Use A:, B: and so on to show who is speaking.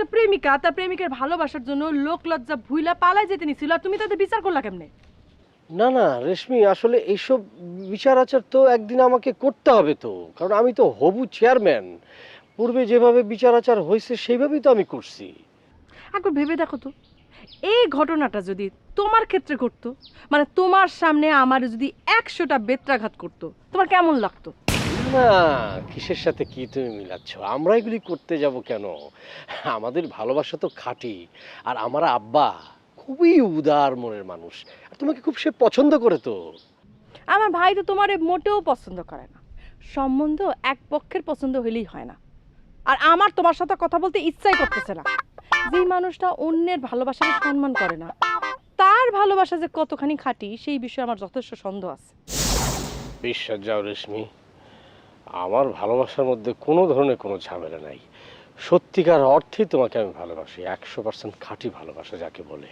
A: একটা প্রেমিকা তার প্রেমিকের ভালোবাসার জন্য লোক লজ্জা ভুইলা পালায় যেতে নিছিল, আর তুমি তাদের বিচার করলা কেমনে?
B: না না রেশমি, আসলে এইসব বিচার আচার তো একদিন আমাকে করতে হবে তো, কারণ আমি তো হবু চেয়ারম্যান। পূর্বে যেভাবে বিচার আচার হয়েছে সেইভাবেই তো আমি করছি।
A: একবার ভেবে দেখো তো, এই ঘটনাটা যদি তোমার ক্ষেত্রে ঘটতো, মানে তোমার সামনে আমার যদি 100টা বেত্রাঘাত করতো, তোমার কেমন লাগতো?
B: না, কিসের সাথে কি তুমি মিলাচ্ছ? আমরা এগুলি করতে যাব কেন? আমাদের ভালোবাসা তো খাঁটি। আর আমার আব্বা খুবই উদার মনের মানুষ, আর তোমাকে খুব সে পছন্দ করে তো।
A: আমার ভাই তো তোমারে মোটেও পছন্দ করে না। সম্বন্ধ এক পক্ষের পছন্দ হইলেই হয় না। আর আমার তোমার সাথে কথা বলতে ইচ্ছাই করতেছে না। যেই মানুষটা অন্যের ভালোবাসাকে সম্মান করে না, তার ভালোবাসা যে কতখানি খাঁটি সেই বিষয়ে আমার যথেষ্ট সন্দেহ আছে।
B: বিশ্বাস যাও রেশমি, আমার ভালোবাসার মধ্যে কোনো ধরনের কোনো ঝামেলা নাই। সত্যিকার অর্থেই তোমাকে আমি ভালোবাসি, 100% খাঁটি ভালোবাসা যাকে বলে।